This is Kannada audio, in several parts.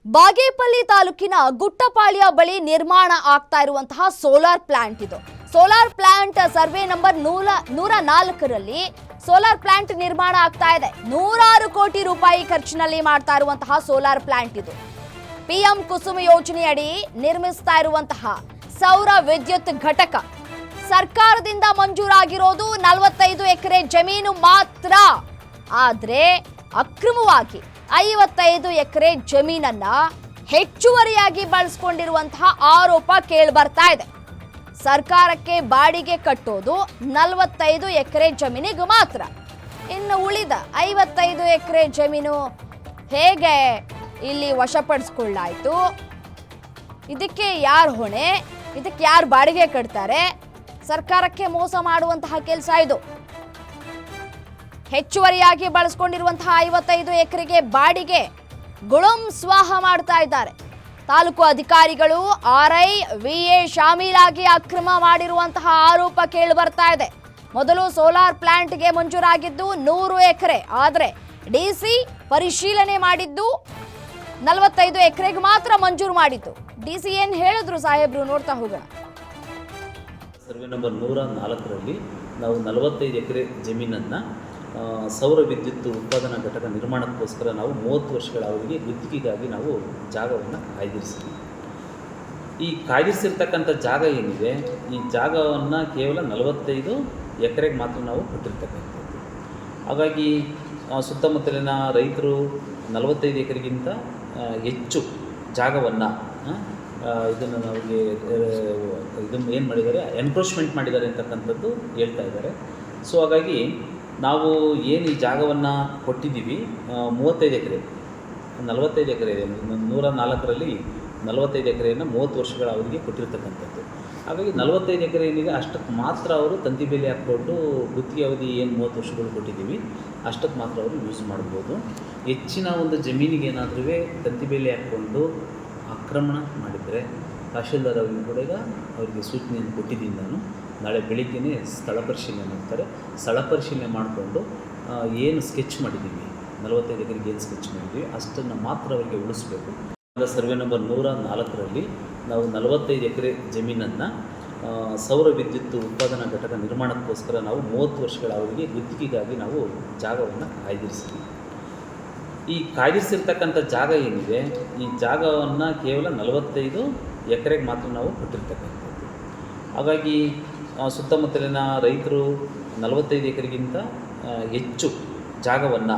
ಬಾಗೇಪಲ್ಲಿ ತಾಲೂಕಿನ ಗುಟ್ಟಪಾಳ್ಯ ಬಳಿ ನಿರ್ಮಾಣ ಆಗ್ತಾ ಇರುವಂತಹ ಸೋಲಾರ್ ಪ್ಲಾಂಟ್ ಇದು. ಸೋಲಾರ್ ಪ್ಲಾಂಟ್ ಸರ್ವೆ ನಂಬರ್ 104ರಲ್ಲಿ ಸೋಲಾರ್ ಪ್ಲಾಂಟ್ ನಿರ್ಮಾಣ ಆಗ್ತಾ ಇದೆ. 100 ಕೋಟಿ ರೂಪಾಯಿ ಖರ್ಚಿನಲ್ಲಿ ಮಾಡ್ತಾ ಇರುವಂತಹ ಸೋಲಾರ್ ಪ್ಲಾಂಟ್ ಇದು. ಪಿಎಂ ಕುಸುಮ ಯೋಜನೆಯಡಿ ನಿರ್ಮಿಸ್ತಾ ಇರುವಂತಹ ಸೌರ ವಿದ್ಯುತ್ ಘಟಕ. ಸರ್ಕಾರದಿಂದ ಮಂಜೂರಾಗಿರೋದು 45 ಎಕರೆ ಜಮೀನು ಮಾತ್ರ. ಆದ್ರೆ ಅಕ್ರಮವಾಗಿ 55 ಎಕರೆ ಜಮೀನನ್ನ ಹೆಚ್ಚುವರಿಯಾಗಿ ಬಳಸಿಕೊಂಡಿರುವಂತಹ ಆರೋಪ ಕೇಳಿಬರ್ತಾ ಇದೆ. ಸರ್ಕಾರಕ್ಕೆ ಬಾಡಿಗೆ ಕಟ್ಟೋದು 45 ಎಕರೆ ಜಮೀನಿಗೆ ಮಾತ್ರ. ಇನ್ನು ಉಳಿದ 55 ಎಕರೆ ಜಮೀನು ಹೇಗೆ ಇಲ್ಲಿ ವಶಪಡಿಸ್ಕೊಳ್ಳಾಯ್ತು? ಇದಕ್ಕೆ ಯಾರು ಹೊಣೆ? ಇದಕ್ಕೆ ಯಾರು ಬಾಡಿಗೆ ಕಟ್ತಾರೆ? ಸರ್ಕಾರಕ್ಕೆ ಮೋಸ ಮಾಡುವಂತಹ ಕೆಲಸ ಇದು. ಹೆಚ್ಚುವರಿಯಾಗಿ ಬಳಸಿಕೊಂಡಿರುವಂತಹ 55 ಎಕರೆಗೆ ಬಾಡಿಗೆ ಗುಳುಂ ಸ್ವಾಹ ಮಾಡ್ತಾ ಇದ್ದಾರೆ. ತಾಲೂಕು ಅಧಿಕಾರಿಗಳು ಆರ್ಐ ವಿಎ ಶಾಮೀಲಾಗಿ ಅಕ್ರಮ ಮಾಡಿರುವಂತಹ ಆರೋಪ ಕೇಳಿ ಬರ್ತಾ ಇದೆ. ಮೊದಲು ಸೋಲಾರ್ ಪ್ಲಾಂಟ್ಗೆ ಮಂಜೂರಾಗಿದ್ದು 100 ಎಕರೆ, ಆದರೆ ಡಿಸಿ ಪರಿಶೀಲನೆ ಮಾಡಿದ್ದು 45 ಎಕರೆಗೆ ಮಾತ್ರ ಮಂಜೂರು ಮಾಡಿತ್ತು. ಡಿಸಿ ಏನ್ ಹೇಳಿದ್ರು ಸಾಹೇಬ್ರು, ನೋಡ್ತಾ ಹೋಗೋಣ. ಸರ್ವೆ ನಂಬರ್ 104ರಲ್ಲಿ ನಾವು 45 ಎಕರೆ ಜಮೀನನ್ನು ಸೌರ ವಿದ್ಯುತ್ ಉತ್ಪಾದನಾ ಘಟಕ ನಿರ್ಮಾಣಕ್ಕೋಸ್ಕರ ನಾವು 30 ವರ್ಷಗಳ ಅವಧಿಗೆ ಗುತ್ತಿಗೆಗಾಗಿ ನಾವು ಜಾಗವನ್ನು ಕಾಯ್ದಿರಿಸಿದ್ವಿ. ಈ ಕಾಯ್ದಿರಿಸಿರ್ತಕ್ಕಂಥ ಜಾಗ ಏನಿದೆ, ಈ ಜಾಗವನ್ನು ಕೇವಲ 45 ಎಕರೆಗೆ ಮಾತ್ರ ನಾವು ಕೊಟ್ಟಿರ್ತಕ್ಕಂಥದ್ದು. ಹಾಗಾಗಿ ಸುತ್ತಮುತ್ತಲಿನ ರೈತರು 45 ಎಕರೆಗಿಂತ ಹೆಚ್ಚು ಜಾಗವನ್ನು ಇದನ್ನು ನಮಗೆ ಇದನ್ನು ಏನು ಮಾಡಿದ್ದಾರೆ, ಎನ್ಕ್ರೋಚ್ಮೆಂಟ್ ಮಾಡಿದ್ದಾರೆ ಅಂತಕ್ಕಂಥದ್ದು ಹೇಳ್ತಾ ಇದ್ದಾರೆ. ಸೊ ಹಾಗಾಗಿ ನಾವು ಏನು ಈ ಜಾಗವನ್ನು ಕೊಟ್ಟಿದ್ದೀವಿ 35 ಎಕರೆ, 45 ಎಕರೆ ಇದೆ. 104ರಲ್ಲಿ 45 ಎಕರೆಯನ್ನು 30 ವರ್ಷಗಳ ಅವಧಿಗೆ ಕೊಟ್ಟಿರ್ತಕ್ಕಂಥದ್ದು. ಹಾಗಾಗಿ 45 ಎಕರೆ ಏನಿದೆ ಅಷ್ಟಕ್ಕೆ ಮಾತ್ರ ಅವರು ತಂತಿ ಬೇಲಿ ಹಾಕ್ಕೊಂಡು ಗುತ್ತಿಗೆ ಅವಧಿ ಏನು 30 ವರ್ಷಗಳು ಕೊಟ್ಟಿದ್ದೀವಿ ಅಷ್ಟಕ್ಕೆ ಮಾತ್ರ ಅವರು ಯೂಸ್ ಮಾಡ್ಬೋದು. ಹೆಚ್ಚಿನ ಒಂದು ಜಮೀನಿಗೆ ಏನಾದರೂ ತಂತಿ ಬೇಲಿ ಹಾಕ್ಕೊಂಡು ಆಕ್ರಮಣ ಮಾಡಿದರೆ ತಹಶೀಲ್ದಾರ್ ಅವರಿಗೆ ಕೂಡ ಈಗ ಅವರಿಗೆ ಸೂಚನೆಯನ್ನು ಕೊಟ್ಟಿದ್ದೀನಿ ನಾನು. ನಾಳೆ ಬೆಳಿಗ್ಗೆಯೇ ಸ್ಥಳ ಪರಿಶೀಲನೆ ಮಾಡ್ತಾರೆ. ಸ್ಥಳ ಪರಿಶೀಲನೆ ಮಾಡಿಕೊಂಡು ಏನು ಸ್ಕೆಚ್ ಮಾಡಿದ್ದೀವಿ, 45 ಎಕರೆಗೆ ಏನು ಸ್ಕೆಚ್ ಮಾಡಿದ್ದೀವಿ ಅಷ್ಟನ್ನು ಮಾತ್ರ ಅವರಿಗೆ ಉಳಿಸ್ಬೇಕು. ಸರ್ವೆ ನಂಬರ್ 104ರಲ್ಲಿ ನಾವು 45 ಎಕರೆ ಜಮೀನನ್ನು ಸೌರ ವಿದ್ಯುತ್ ಉತ್ಪಾದನಾ ಘಟಕ ನಿರ್ಮಾಣಕ್ಕೋಸ್ಕರ ನಾವು 30 ವರ್ಷಗಳ ಅವಧಿಗೆ ಗುತ್ತಿಗೆಗಾಗಿ ನಾವು ಜಾಗವನ್ನು ಕಾಯ್ದಿರಿಸಿದ್ವಿ. ಈ ಕಾಯ್ದಿರಿಸಿರ್ತಕ್ಕಂಥ ಜಾಗ ಏನಿದೆ, ಈ ಜಾಗವನ್ನು ಕೇವಲ 45 ಎಕರೆಗೆ ಮಾತ್ರ ನಾವು ಕೊಟ್ಟಿರ್ತಕ್ಕಂಥದ್ದು. ಹಾಗಾಗಿ ಸುತ್ತಮುತ್ತಲಿನ ರೈತರು 45 ಎಕರೆಗಿಂತ ಹೆಚ್ಚು ಜಾಗವನ್ನು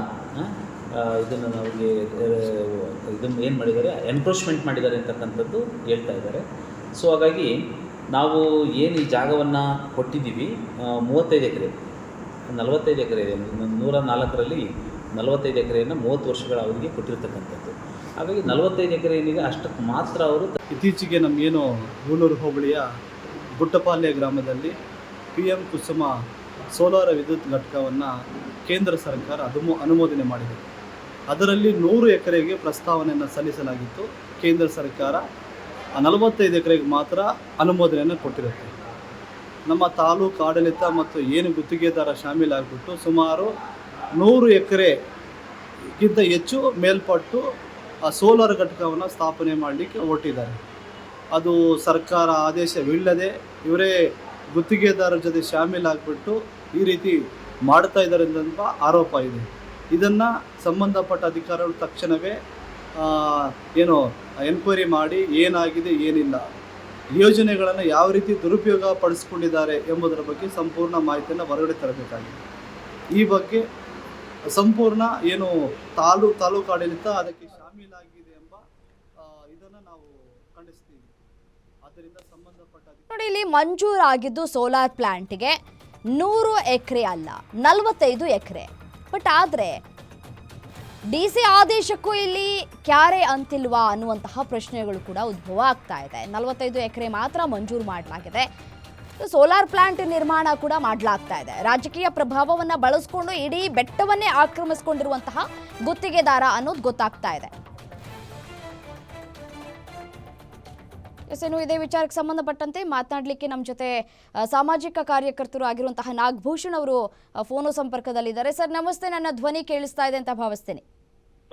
ಇದನ್ನು ನಮಗೆ ಇದನ್ನು ಏನು ಮಾಡಿದ್ದಾರೆ, ಎನ್ಕ್ರೋಚ್ಮೆಂಟ್ ಮಾಡಿದ್ದಾರೆ ಅಂತಕ್ಕಂಥದ್ದು ಹೇಳ್ತಾ ಇದ್ದಾರೆ. ಸೊ ಹಾಗಾಗಿ ನಾವು ಏನು ಈ ಜಾಗವನ್ನು ಕೊಟ್ಟಿದ್ದೀವಿ 35 ಎಕರೆ, 45 ಎಕರೆ ಇದೆ. 104ರಲ್ಲಿ 45 ಎಕರೆಯನ್ನು 30 ವರ್ಷಗಳ ಅವಧಿಗೆ ಕೊಟ್ಟಿರ್ತಕ್ಕಂಥದ್ದು. ಹಾಗಾಗಿ 45 ಎಕರೆ ಏನಿದೆ ಅಷ್ಟಕ್ಕೆ ಮಾತ್ರ ಅವರು. ಇತ್ತೀಚೆಗೆ ನಮಗೇನು ಗೂಳೂರು ಹೋಬಳಿಯ ಗುಟ್ಟಪಾಳ್ಯ ಗ್ರಾಮದಲ್ಲಿ ಪಿಎಂ ಕುಸುಮ ಸೋಲಾರ್ ವಿದ್ಯುತ್ ಘಟಕವನ್ನು ಕೇಂದ್ರ ಸರ್ಕಾರ ಅನುಮೋದನೆ ಮಾಡಿದೆ. ಅದರಲ್ಲಿ 100 ಎಕರೆಗೆ ಪ್ರಸ್ತಾವನೆಯನ್ನು ಸಲ್ಲಿಸಲಾಗಿತ್ತು. ಕೇಂದ್ರ ಸರ್ಕಾರ 45 ಎಕರೆಗೆ ಮಾತ್ರ ಅನುಮೋದನೆಯನ್ನು ಕೊಟ್ಟಿರುತ್ತೆ. ನಮ್ಮ ತಾಲೂಕು ಆಡಳಿತ ಮತ್ತು ಏನು ಗುತ್ತಿಗೆದಾರ ಶಾಮೀಲಾಗಿಬಿಟ್ಟು ಸುಮಾರು 100 ಎಕರೆಗಿಂತ ಹೆಚ್ಚು ಮೇಲ್ಪಟ್ಟು ಆ ಸೋಲಾರ್ ಘಟಕವನ್ನು ಸ್ಥಾಪನೆ ಮಾಡಲಿಕ್ಕೆ ಹೊರಟಿದ್ದಾರೆ. ಅದು ಸರ್ಕಾರ ಆದೇಶವಿಲ್ಲದೆ ಇವರೇ ಗುತ್ತಿಗೆದಾರರ ಜೊತೆ ಶಾಮೀಲಾಗಿಬಿಟ್ಟು ಈ ರೀತಿ ಮಾಡ್ತಾ ಇದ್ದಾರೆ ಅಂತ ಆರೋಪ ಇದೆ. ಇದನ್ನು ಸಂಬಂಧಪಟ್ಟ ಅಧಿಕಾರಿಗಳು ತಕ್ಷಣವೇ ಏನು ಎನ್ಕ್ವೈರಿ ಮಾಡಿ ಏನಾಗಿದೆ ಏನಿಲ್ಲ, ಯೋಜನೆಗಳನ್ನು ಯಾವ ರೀತಿ ದುರುಪಯೋಗ ಪಡಿಸ್ಕೊಂಡಿದ್ದಾರೆ ಎಂಬುದರ ಬಗ್ಗೆ ಸಂಪೂರ್ಣ ಮಾಹಿತಿಯನ್ನು ಹೊರಗಡೆ ತರಬೇಕಾಗಿದೆ. ಈ ಬಗ್ಗೆ ಸಂಪೂರ್ಣ ಏನು ತಾಲೂಕು ಆಡಳಿತ ಅದಕ್ಕೆ ಶಾಮೀಲಾಗಿದೆ ಎಂಬ ಇದನ್ನು ನಾವು ಖಂಡಿಸ್ತೀವಿ. ಆದ್ದರಿಂದ ಸಂಬಂಧಪಟ್ಟ ನೋಡಿ, ಇಲ್ಲಿ ಮಂಜೂರಾಗಿದ್ದು ಸೋಲಾರ್ ಪ್ಲಾಂಟ್ಗೆ 100 ಎಕರೆ ಅಲ್ಲ 45 ಎಕರೆ. ಬಟ್ ಆದರೆ ಡಿಸಿ ಆದೇಶಕ್ಕೂ ಇಲ್ಲಿ ಕ್ಯಾರೆ ಅಂತಿಲ್ವಾ ಅನ್ನುವಂತಹ ಪ್ರಶ್ನೆಗಳು ಕೂಡ ಉದ್ಭವ ಆಗ್ತಾ ಇದೆ. 45 ಎಕರೆ ಮಾತ್ರ ಮಂಜೂರು ಮಾಡಲಾಗಿದೆ. ಸೋಲಾರ್ ಪ್ಲಾಂಟ್ ನಿರ್ಮಾಣ ಕೂಡ ಮಾಡಲಾಗ್ತಾ ಇದೆ. ರಾಜಕೀಯ ಪ್ರಭಾವವನ್ನು ಬಳಸಿಕೊಂಡು ಇಡೀ ಬೆಟ್ಟವನ್ನೇ ಆಕ್ರಮಿಸಿಕೊಂಡಿರುವಂತಹ ಗುತ್ತಿಗೆದಾರ ಅನ್ನೋದು ಗೊತ್ತಾಗ್ತಾ ಇದೆ. ಏನು ಇದೇ ವಿಚಾರಕ್ಕೆ ಸಂಬಂಧಪಟ್ಟಂತೆ ಮಾತನಾಡಲಿಕ್ಕೆ ನಮ್ಮ ಜೊತೆ ಸಾಮಾಜಿಕ ಕಾರ್ಯಕರ್ತರು ಆಗಿರುವಂತಹ ನಾಗಭೂಷಣ್ ಅವರು ಫೋನು ಸಂಪರ್ಕದಲ್ಲಿದ್ದಾರೆ. ಸರ್ ನಮಸ್ತೆ, ನನ್ನ ಧ್ವನಿ ಕೇಳಿಸ್ತಾ ಇದೆ ಅಂತ ಭಾವಿಸ್ತೀನಿ.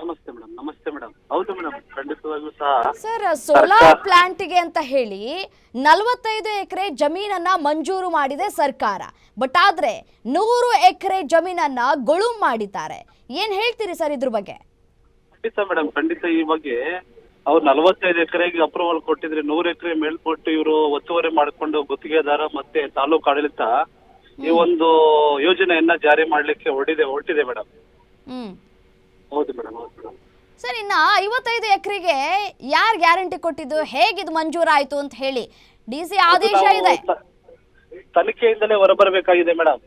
ನಮಸ್ತೆ ಮೇಡಮ್. ಹೌದು ಮೇಡಮ್, ಖಂಡಿತವಾಗಿಯೂ ಸಹ ಸರ್, ಸೋಲಾರ್ ಪ್ಲಾಂಟ್ಗೆ ಅಂತ ಹೇಳಿ 45 ಎಕರೆ ಜಮೀನನ್ನ ಮಂಜೂರು ಮಾಡಿದೆ ಸರ್ಕಾರ. ಬಟ್ ಆದ್ರೆ 100 ಎಕರೆ ಜಮೀನನ್ನ ಗುಳುಂ ಮಾಡಿದ್ದಾರೆ. ಏನ್ ಹೇಳ್ತೀರಿ ಸರ್ ಇದ್ರ ಬಗ್ಗೆ? ಖಂಡಿತ ಮೇಡಮ್, ಖಂಡಿತ ಈ ಬಗ್ಗೆ ಅವ್ರು 45 ಎಕರೆಗೆ ಅಪ್ರೂವಲ್ ಕೊಟ್ಟಿದ್ರೆ 100 ಎಕರೆ ಮೇಲ್ಪಟ್ಟು ಇವರು ಒತ್ತುವರಿ ಮಾಡಿಕೊಂಡು ಗುತ್ತಿಗೆದಾರ ಮತ್ತೆ ತಾಲೂಕು ಆಡಳಿತ ಈ ಒಂದು ಯೋಜನೆಯನ್ನ ಜಾರಿ ಮಾಡ್ಲಿಕ್ಕೆ ಹೊರಟಿದೆ ಮೇಡಮ್. ಹೌದು ಮೇಡಮ್. ಸರ್, ಇನ್ನ 55 ಎಕರೆಗೆ ಯಾರು ಗ್ಯಾರಂಟಿ ಕೊಟ್ಟಿದ್ದು, ಹೇಗಿದು ಮಂಜೂರಾಯ್ತು ಅಂತ ಹೇಳಿ? ಡಿಸಿ ಆದೇಶ ಇದೆ. ತನಿಖೆಯಿಂದಲೇ ಹೊರಬರಬೇಕಾಗಿದೆ ಮೇಡಮ್.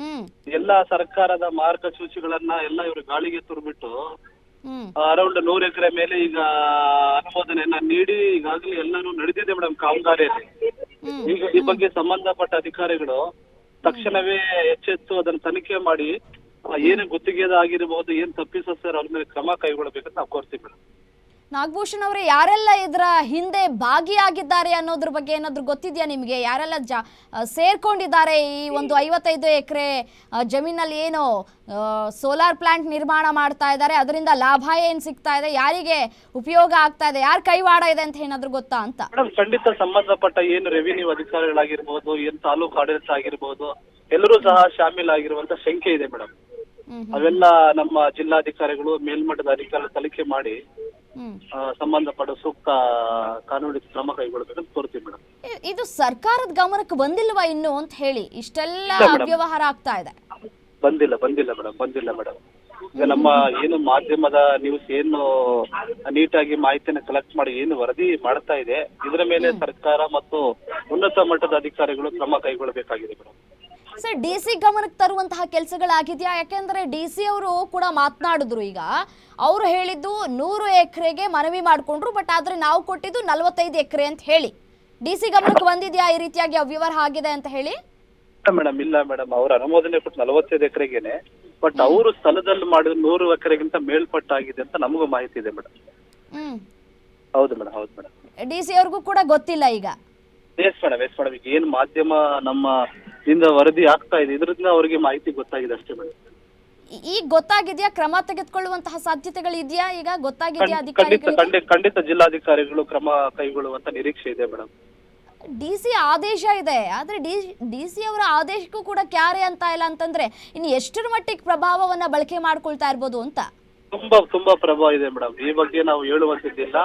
ಹ್ಮ್ ಎಲ್ಲಾ ಸರ್ಕಾರದ ಮಾರ್ಗಸೂಚಿಗಳನ್ನ ಎಲ್ಲ ಇವರು ಗಾಳಿಗೆ ತುರ್ಬಿಟ್ಟು ಅರೌಂಡ್ 100 ಎಕರೆ ಮೇಲೆ ಈಗ ಅನುಮೋದನೆಯನ್ನ ನೀಡಿ ಈಗಾಗಲೇ ಎಲ್ಲಾನು ನಡೆದಿದೆ ಮೇಡಮ್ ಕಾಮಗಾರಿಯಲ್ಲಿ. ಈಗ ಈ ಬಗ್ಗೆ ಸಂಬಂಧಪಟ್ಟ ಅಧಿಕಾರಿಗಳು ತಕ್ಷಣವೇ ಎಚ್ಚೆತ್ತು ಅದನ್ನ ತನಿಖೆ ಮಾಡಿ ಏನು ಗುತ್ತಿಗೆದಾಗಿರಬಹುದು, ಏನ್ ತಪ್ಪಿಸೋಸ್ಕರ ಅವ್ರ ಮೇಲೆ ಕ್ರಮ ಕೈಗೊಳ್ಳಬೇಕಂತ ನಾವು ಕೋರ್ತೀವಿ ಮೇಡಮ್. ನಾಗಭೂಷಣ್ ಅವರೇ, ಯಾರೆಲ್ಲ ಇದರ ಹಿಂದೆ ಭಾಗಿಯಾಗಿದ್ದಾರೆ ಅನ್ನೋದ್ರ ಬಗ್ಗೆ ಏನಾದ್ರು ಗೊತ್ತಿದ್ಯಾ ನಿಮಗೆ? ಯಾರೆಲ್ಲ ಸೇರ್ಕೊಂಡಿದ್ದಾರೆ ಈ ಒಂದು 55 ಎಕರೆ ಜಮೀನಲ್ಲಿ ಏನು ಸೋಲಾರ್ ಪ್ಲಾಂಟ್ ನಿರ್ಮಾಣ ಮಾಡ್ತಾ ಇದ್ದಾರೆ, ಅದರಿಂದ ಲಾಭ ಏನ್ ಸಿಗ್ತಾ ಇದೆ, ಯಾರಿಗೆ ಉಪಯೋಗ ಆಗ್ತಾ ಇದೆ, ಯಾರ ಕೈವಾಡ ಇದೆ ಅಂತ ಏನಾದ್ರು ಗೊತ್ತಾ ಅಂತ? ಮೇಡಮ್, ಖಂಡಿತ ಸಂಬಂಧಪಟ್ಟ ಏನು ರೆವಿನ್ಯೂ ಅಧಿಕಾರಿಗಳಾಗಿರ್ಬೋದು, ಏನು ತಾಲೂಕು ಆಡಳಿತ ಆಗಿರ್ಬೋದು, ಎಲ್ಲರೂ ಸಹ ಶಾಮೀಲಾಗಿರುವಂತ ಶಂಕೆ ಇದೆ ಮೇಡಮ್. ಅವೆಲ್ಲ ನಮ್ಮ ಜಿಲ್ಲಾಧಿಕಾರಿಗಳು ಮೇಲ್ಮಟ್ಟದ ಅಧಿಕಾರಿಗಳು ತನಿಖೆ ಮಾಡಿ ಸಂಬಂಧಪಟ್ಟ ಸೂಕ್ತ ಕಾನೂನು ಕ್ರಮ ಕೈಗೊಳ್ಳಬೇಕಂತ ಕೋರ್ತೀವಿ ಮೇಡಮ್. ಇದು ಸರ್ಕಾರದ ಗಮನಕ್ಕೆ ಬಂದಿಲ್ವಾ ಇನ್ನು ಅಂತ ಹೇಳಿ ಇಷ್ಟೆಲ್ಲ ಅವ್ಯವಹಾರ ಆಗ್ತಾ ಇದೆ? ಬಂದಿಲ್ಲ ಮೇಡಮ್. ಈಗ ನಮ್ಮ ಏನು ಮಾಧ್ಯಮದ ನ್ಯೂಸ್ ಏನು ನೀಟಾಗಿ ಮಾಹಿತಿಯನ್ನು ಕಲೆಕ್ಟ್ ಮಾಡಿ ಏನು ವರದಿ ಮಾಡ್ತಾ ಇದೆ, ಇದರ ಮೇಲೆ ಸರ್ಕಾರ ಮತ್ತು ಉನ್ನತ ಮಟ್ಟದ ಅಧಿಕಾರಿಗಳು ಕ್ರಮ ಕೈಗೊಳ್ಳಬೇಕಾಗಿದೆ ಮೇಡಮ್. ಸರ್, ಡಿಸಿ ಗಮನಕ್ಕೆ ತರುವಂತಹ ಕೆಲಸಗಳಾಗಿದೆಯಾ? ಯಾಕೆಂದ್ರೆ ಡಿಸಿ ಅವರು ಕೂಡ ಮಾತನಾಡಿದ್ರು. ಈಗ ಅವರು ಹೇಳಿದ್ದು 100 ಎಕರೆಗೆ ಮನವಿ ಮಾಡ್ಕೊಂಡ್ರು, ಬಟ್ ಆದ್ರೆ ನಾವು ಕೊಟ್ಟಿದ್ದು 45 ಎಕರೆ ಅಂತ ಹೇಳಿ. ಡಿಸಿ ಗಮನಕ್ಕೆ ಬಂದಿದ್ಯಾ ಈ ರೀತಿಯಾಗಿ ಅವ್ಯವಹಾರ ಆಗಿದೆ ಅಂತ ಹೇಳಿ? ಇಲ್ಲ ಮೇಡಮ್, ಅವ್ರ ಅನುಮೋದನೆ ಕೊಟ್ಟು 45 ಎಕರೆಗೆನೆ, ಬಟ್ ಅವರು ಸ್ಥಳದಲ್ಲಿ ಮಾಡಿದ 100 ಎಕರೆಗಿಂತ ಮೇಲ್ಪಟ್ಟಾಗಿದೆ ಅಂತ ನಮಗೂ ಮಾಹಿತಿ ಇದೆ ಮೇಡಮ್. ಹೌದು ಮೇಡಮ್. ಡಿಸಿ ಅವ್ರಿಗೂ ಕೂಡ ಗೊತ್ತಿಲ್ಲ ಈಗ? Yes madam. ಈಗ ಏನ್ ಮಾಧ್ಯಮ ನಮ್ಮ ಇಂದ ವರದಿ ಆಗ್ತಾ ಇದೆ, ಇದರಿಂದ ಅವರಿಗೆ ಮಾಹಿತಿ ಗೊತ್ತಾಗಿದೆ ಅಷ್ಟೇ ಮೇಡಮ್. ಈಗ ಗೊತ್ತಾಗಿದ್ಯಾ? ಕ್ರಮ ತೆಗೆದುಕೊಳ್ಳುವಂತಹ ಸಾಧ್ಯತೆಗಳು ಇದೆಯಾ? ಈಗ ಗೊತ್ತಾಗಿದ್ಯಾ ಅಧಿಕಾರಿಗಳಿಗೆ? ಖಂಡಿತ ಜಿಲ್ಲಾಧಿಕಾರಿಗಳು ಕ್ರಮ ಕೈಗೊಳ್ಳುವಂತ ನಿರೀಕ್ಷೆ ಇದೆ ಮೇಡಮ್. ಡಿಸಿ ಆದೇಶ ಇದೆ, ಆದ್ರೆ ಡಿಸಿ ಅವರ ಆದೇಶಕ್ಕೂ ಕೂಡ ಕ್ಯಾರೆ ಅಂತ ಇಲ್ಲ ಅಂತಂದ್ರೆ ಇನ್ನು ಎಷ್ಟರ ಮಟ್ಟಿಗೆ ಪ್ರಭಾವವನ್ನ ಬಳಕೆ ಮಾಡ್ಕೊಳ್ತಾ ಇರ್ಬೋದು ಅಂತ? ತುಂಬಾ ಪ್ರಭಾವ ಇದೆ ಮೇಡಮ್. ಈ ಬಗ್ಗೆ ನಾವು ಹೇಳುವಂತಿದ್ದಿಲ್ಲ.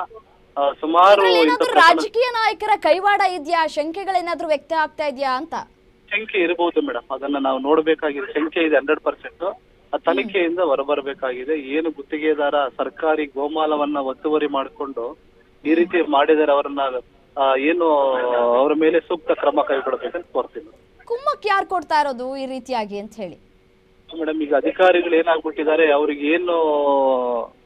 ಸುಮಾರು ರಾಜಕೀಯ ನಾಯಕರ ಕೈವಾಡ ಇದೆಯಾ? ಶಂಕೆಗಳೇನಾದ್ರೂ ವ್ಯಕ್ತ ಆಗ್ತಾ ಇದೆಯಾ ಅಂತ? ಶಂಕೆ ಇರಬಹುದು ಮೇಡಮ್, ಅದನ್ನ ನಾವು ನೋಡ್ಬೇಕಾಗಿದೆ. ಶಂಕೆ ಇದೆ 100%. ತನಿಖೆಯಿಂದ ಹೊರಬರಬೇಕಾಗಿದೆ. ಏನು ಗುತ್ತಿಗೆದಾರ ಸರ್ಕಾರಿ ಗೋಮಾಲವನ್ನ ಒತ್ತುವರಿ ಮಾಡಿಕೊಂಡು ಈ ರೀತಿ ಮಾಡಿದರೆ ಅವರನ್ನ ಏನು ಅವರ ಮೇಲೆ ಸೂಕ್ತ ಕ್ರಮ ಕೈಗೊಳ್ಳಬೇಕಂತ ಕೋರ್ತೀನಿ. ಕುಮ್ಮಕ್ ಯಾರು ಕೊಡ್ತಾ ಇರೋದು ಈ ರೀತಿಯಾಗಿ ಅಂತ ಹೇಳಿ? ಮೇಡಮ್, ಈಗ ಅಧಿಕಾರಿಗಳು ಏನಾಗ್ಬಿಟ್ಟಿದ್ದಾರೆ, ಅವ್ರಿಗೆ ಏನು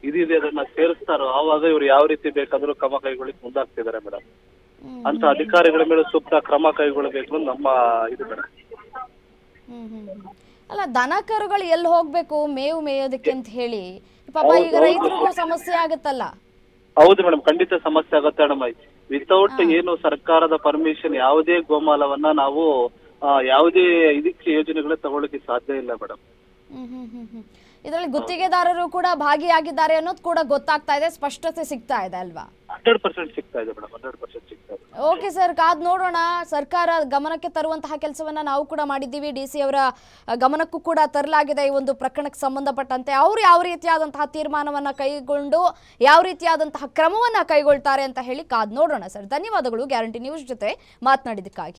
ಇದಿದೆ ಅದನ್ನ ಸೇರಿಸ್ತಾರೋ ಆವಾಗ ಇವ್ರು ಯಾವ ರೀತಿ ಬೇಕಾದ್ರೂ ಕ್ರಮ ಕೈಗೊಳ್ಳಿಕ್ ಮುಂದಾಗ್ತಿದ್ದಾರೆ ಮೇಡಮ್. ಅಂತ ಅಧಿಕಾರಿಗಳ ಮೇಲೆ ಸೂಕ್ತ ಕ್ರಮ ಕೈಗೊಳ್ಳಬೇಕು ನಮ್ಮ ಇದು ಮೇಡಮ್. ಅಲ್ಲ, ದನ ಕರುಗಳು ಎಲ್ಲಿ ಹೋಗ್ಬೇಕು ಮೇವು ಮೇಯೋದಕ್ಕೆ ಅಂತ ಹೇಳಿ ಪಾಪ ಈಗ ರೈತರಿಗೂ ಸಮಸ್ಯೆ ಆಗುತ್ತಲ್ಲ? ಹೌದು ಮೇಡಮ್, ಖಂಡಿತ ಸಮಸ್ಯೆ ಆಗುತ್ತೆ ಮೇಡಮ್. ವಿತೌಟ್ ಏನು ಸರ್ಕಾರದ ಪರ್ಮಿಷನ್ ಯಾವುದೇ ಗೋಮಾಲವನ್ನ ನಾವು ಯಾವುದೇ ಇದಕ್ಕೆ ಯೋಜನೆಗಳನ್ನ ತಗೊಳ್ಳಕ್ಕೆ ಸಾಧ್ಯ ಇಲ್ಲ ಮೇಡಮ್. ಇದರಲ್ಲಿ ಗುತ್ತಿಗೆದಾರರು ಕೂಡ ಭಾಗಿಯಾಗಿದ್ದಾರೆ ಅನ್ನೋದು ಕೂಡ ಗೊತ್ತಾಗ್ತಾ ಇದೆ, ಸ್ಪಷ್ಟತೆ ಸಿಗ್ತಾ ಇದೆ ಅಲ್ವಾ? 100% ಸಿಗ್ತಾ ಇದೆ ಮೇಡಮ್, 100% ಸಿಗ್ತಾ ಇದೆ. ಓಕೆ ಸರ್, ಕಾದ್ ನೋಡೋಣ. ಸರ್ಕಾರ ಗಮನಕ್ಕೆ ತರುವಂತಹ ಕೆಲಸವನ್ನ ನಾವು ಕೂಡ ಮಾಡಿದ್ದೀವಿ. ಡಿಸಿ ಅವರ ಗಮನಕ್ಕೂ ಕೂಡ ತರಲಾಗಿದೆ ಈ ಒಂದು ಪ್ರಕರಣಕ್ಕೆ ಸಂಬಂಧಪಟ್ಟಂತೆ. ಅವರು ಯಾವ ರೀತಿಯಾದಂತಹ ತೀರ್ಮಾನವನ್ನ ಕೈಗೊಂಡು ಯಾವ ರೀತಿಯಾದಂತಹ ಕ್ರಮವನ್ನ ಕೈಗೊಳ್ತಾರೆ ಅಂತ ಹೇಳಿ ಕಾದ್ ನೋಡೋಣ ಸರ್. ಧನ್ಯವಾದಗಳು ಗ್ಯಾರಂಟಿ ನ್ಯೂಸ್ ಜೊತೆ ಮಾತನಾಡಿದ್ದಕ್ಕಾಗಿ.